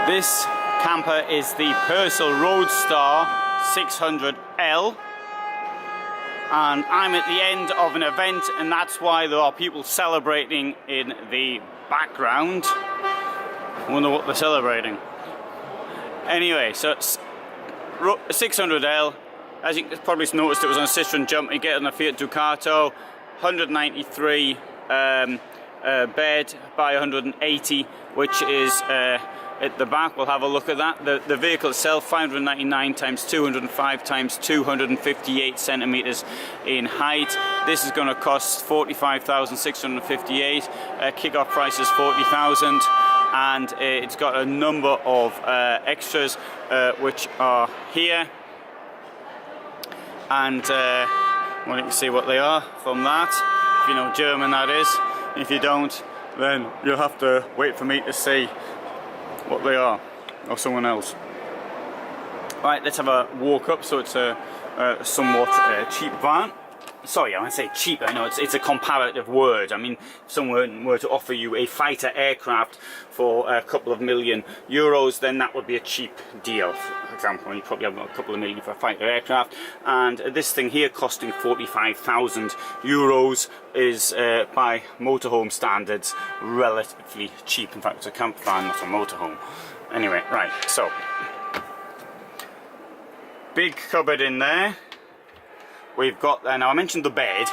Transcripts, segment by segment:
This camper is the Possl Road Star 600L, and I'm at the end of an event, and that's why there are people celebrating in the background. I wonder what they're celebrating. Anyway, so it's 600L. As you probably noticed, it was on a Citroen Jump. You get it on a Fiat Ducato, 193 bed by 180, which is at the back. We'll have a look at that. The vehicle itself, 599 times 205 times 258 centimeters in height. This is going to cost 45,658. Kick-off price is 40,000, and it's got a number of extras which are here. And well, you can see what they are from that. If you know German, that is. If you don't, then you'll have to wait for me to see what they are, or someone else. Right, let's have a walk up. So it's a somewhat cheap van. Sorry, I want to say cheap. I know it's a comparative word. I mean, if someone were to offer you a fighter aircraft for a couple of million euros, then that would be a cheap deal. For example, you probably have a couple of million for a fighter aircraft, and this thing here costing 45,000 euros is, by motorhome standards, relatively cheap. In fact, it's a campervan, not a motorhome. Anyway, right. So, big cupboard in there. We've got there now. I mentioned the bed,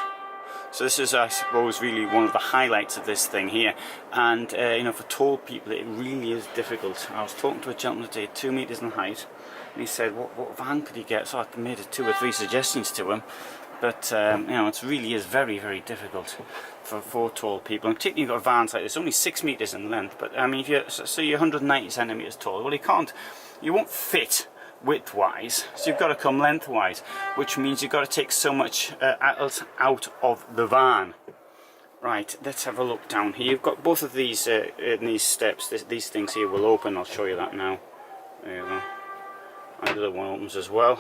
so this is, I suppose, really one of the highlights of this thing here. And you know, for tall people, it really is difficult. I was talking to a gentleman today, 2 meters in height, and he said, "What van could he get?" So I made 2 or 3 suggestions to him. But you know, it really is very, very difficult for tall people. And particularly, you've got vans like this, only 6 meters in length. But I mean, if you're 190 centimeters tall, well, you won't fit width-wise, so you've got to come lengthwise, which means you've got to take so much out of the van. Right, let's have a look down here. You've got both of these in these steps. These things here will open. I'll show you that now. There you go. And the other one opens as well.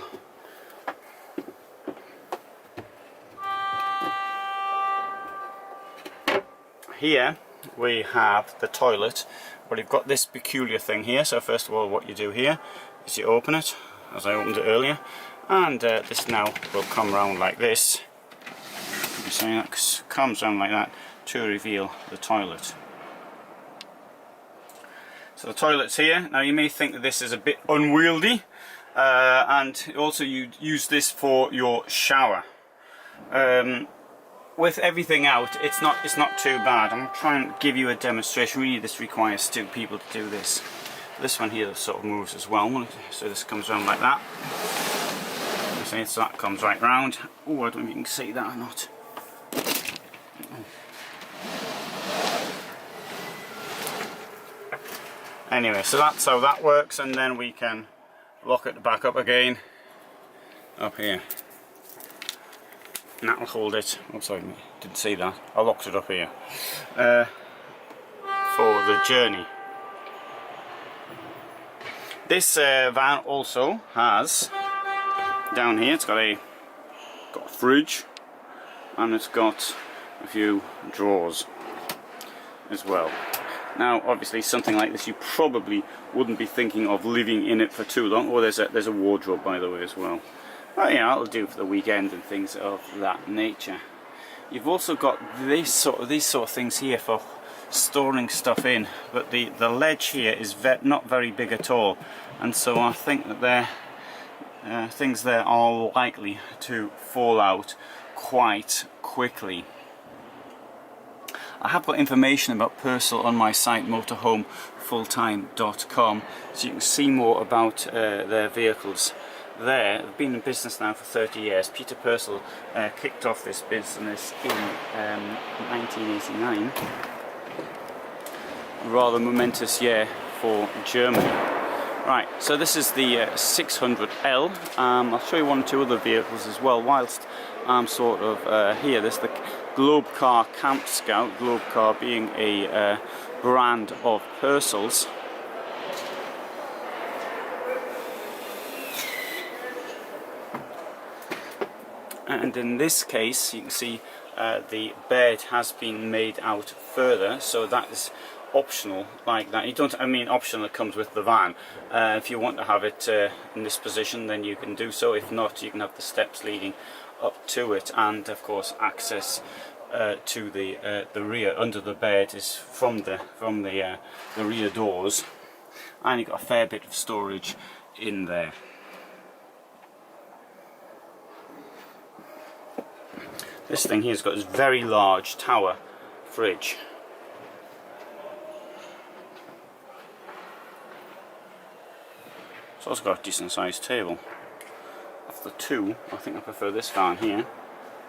Here we have the toilet, but you've got this peculiar thing here. So first of all, what you do here is you open it, as I opened it earlier, and this now will come round like this. You see that comes round like that to reveal the toilet. So the toilet's here. Now you may think that this is a bit unwieldy, and also you use this for your shower. With everything out, it's not too bad. I'm trying to give you a demonstration. Really, this requires 2 people to do this. This one here sort of moves as well, so this comes around like that. So that comes right round. Oh, I don't know if you can see that or not. Anyway, so that's how that works, and then we can lock it back up again up here. And that'll hold it. Oh, sorry, didn't see that. I locked it up here for the journey. This van also has, down here, it's got a fridge, and it's got a few drawers as well. Now, obviously, something like this you probably wouldn't be thinking of living in it for too long. Oh, there's a wardrobe, by the way, as well. Well, yeah, that'll do for the weekend and things of that nature. You've also got these sort of things here for storing stuff in, but the ledge here is not very big at all, and so I think that things there are likely to fall out quite quickly. I have got information about Pössl on my site motorhomefulltime.com, so you can see more about their vehicles there. They've been in business now for 30 years. Peter Pössl kicked off this business in 1989. A rather momentous year for Germany. Right, so this is the 600L. I'll show you 1 or 2 other vehicles as well whilst I'm sort of here. There's the Globe Car Camp Scout, Globe Car being a brand of Pössl's. And in this case, you can see the bed has been made out further, so that is optional like that. You don't, I mean optional, it comes with the van. If you want to have it in this position, then you can do so. If not, you can have the steps leading up to it, and of course access to the rear under the bed is from the rear doors, and you've got a fair bit of storage in there. This thing here's got this very large tower fridge. It's also got a decent sized table. Of the two, I think I prefer this van here.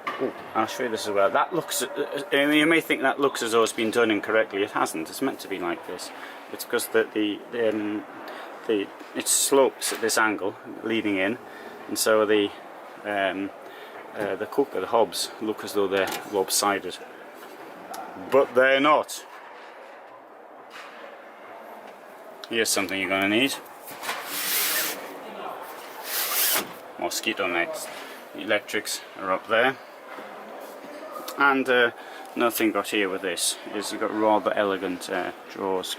Oh, I'll show you this as well. That looks, you may think that looks as though it's been done incorrectly. It hasn't. It's meant to be like this. It's because it slopes at this angle leading in, and so the cooker, the hobs, look as though they're lopsided, but they're not. Here's something you're going to need. Mosquito nets. The electrics are up there. And another thing got here with this is you've got rather elegant drawers.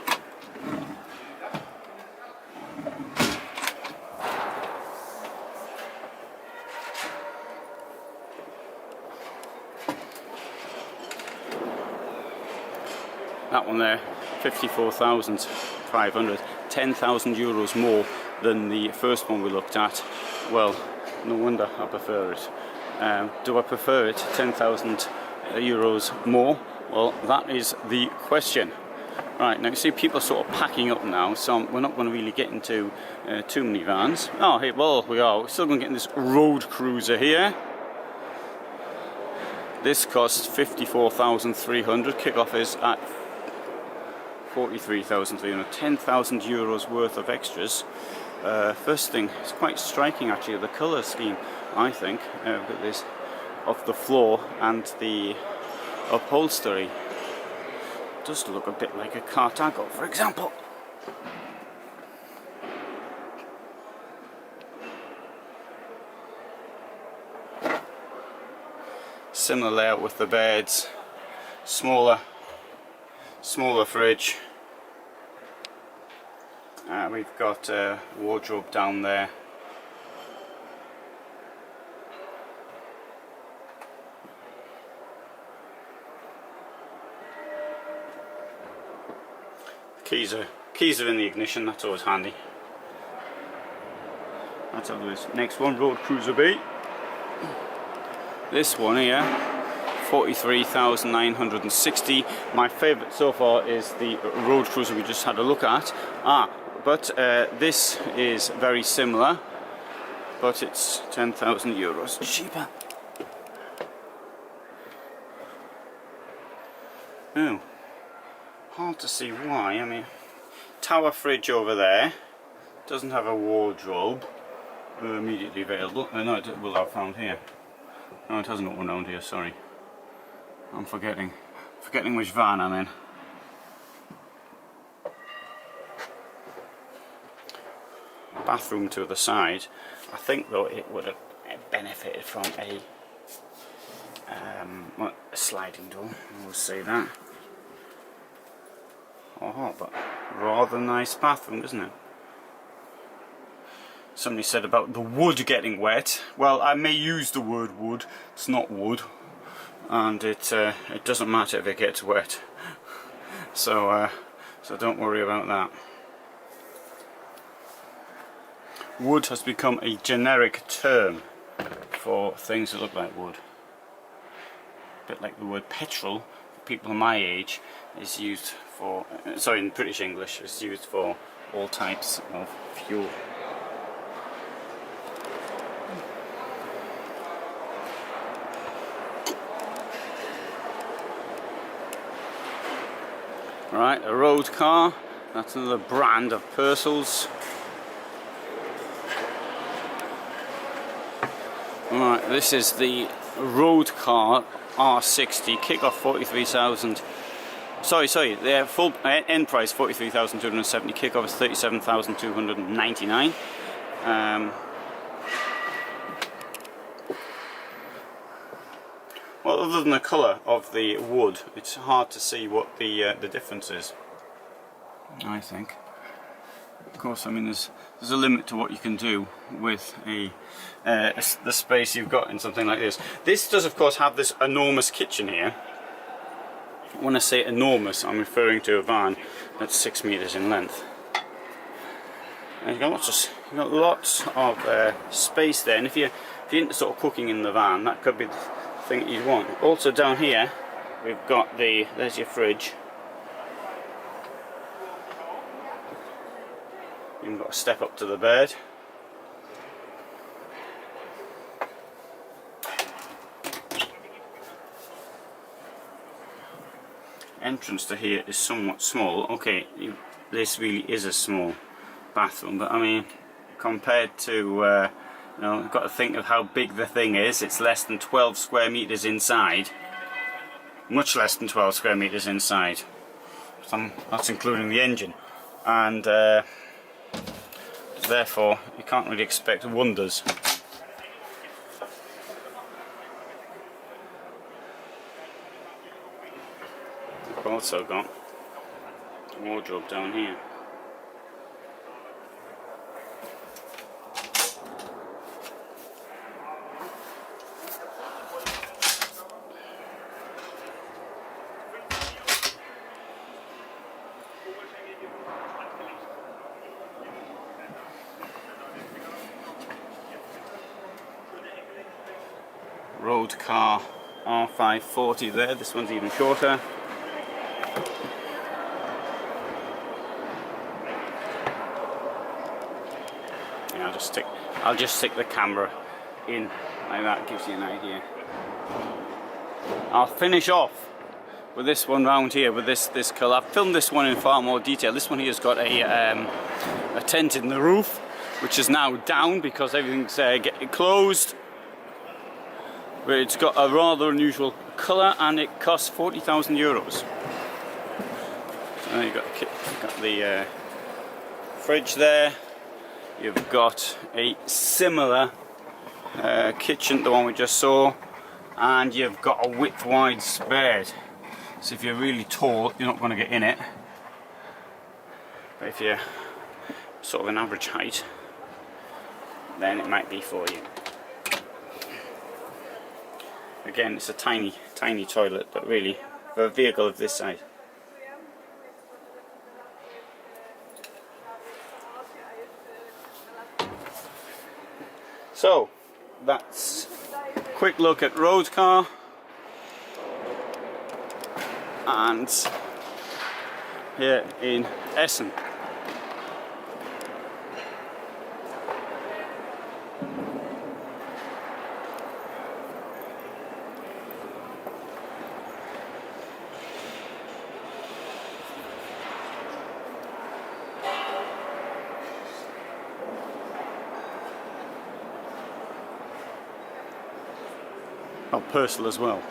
That one there, 54,500, 10,000 euros more than the first one we looked at. Well, no wonder I prefer it. Do I prefer it 10,000 euros more? Well, that is the question. Right, now you see people are sort of packing up now, so we're not going to really get into too many vans. Oh, hey, well, we are. We're still going to get in this road cruiser here. This costs 54,300. Kickoff is at 43,300. 10,000 euros worth of extras. First thing, it's quite striking actually, the colour scheme, I think, with this of the floor and the upholstery. It does look a bit like a Carthago, for example. Similar layout with the beds, smaller fridge. We've got a wardrobe down there. Keys are in the ignition, that's always handy. Let's have this next one, Road Cruiser B. This one here, 43,960. My favourite so far is the Road Cruiser we just had a look at. But this is very similar, but it's 10,000 euros cheaper. Oh, hard to see why. I mean, tower fridge over there, doesn't have a wardrobe immediately available. No, it will have found here. No, it hasn't got one around here, sorry. I'm forgetting which van I'm in. Bathroom to the side. I think though it would have benefited from a sliding door, we'll say that. Oh, but rather nice bathroom, isn't it? Somebody said about the wood getting wet. Well, I may use the word wood, it's not wood, and it doesn't matter if it gets wet. So don't worry about that. Wood has become a generic term for things that look like wood. A bit like the word petrol, for people my age, is used for, sorry, in British English, is used for all types of fuel. Right, a road car, that's another brand of Pössls. Alright, this is the road car R60, kick-off 43,000. Sorry, the full end price 43,270, kick-off is 37,299. Well, other than the colour of the wood, it's hard to see what the difference is. I think. Of course, I mean there's a limit to what you can do with the space you've got in something like this. This does of course have this enormous kitchen here. When I say enormous, I'm referring to a van that's 6 meters in length. And you've got lots of space there, and if you're into sort of cooking in the van, that could be the thing that you'd want. Also down here, we've got there's your fridge. You've got to step up to the bed. Entrance to here is somewhat small. Okay, this really is a small bathroom, but I mean, compared to you know, you've got to think of how big the thing is. It's less than 12 square meters inside. Much less than 12 square meters inside. That's including the engine, and therefore you can't really expect wonders. We've also got a wardrobe down here. Road car R540 there. This one's even shorter. Yeah, I'll just stick the camera in like that, gives you an idea. I'll finish off with this one round here with this colour. I've filmed this one in far more detail. This one here's got a tent in the roof, which is now down because everything's getting closed. But it's got a rather unusual colour, and it costs €40,000. So now you've got the fridge there. You've got a similar kitchen to the one we just saw, and you've got a width-wide bed. So if you're really tall, you're not going to get in it. But if you're sort of an average height, then it might be for you. Again, it's a tiny toilet, but really, for a vehicle of this size. So, that's a quick look at road car. And here in Essen. Oh, Pössl as well.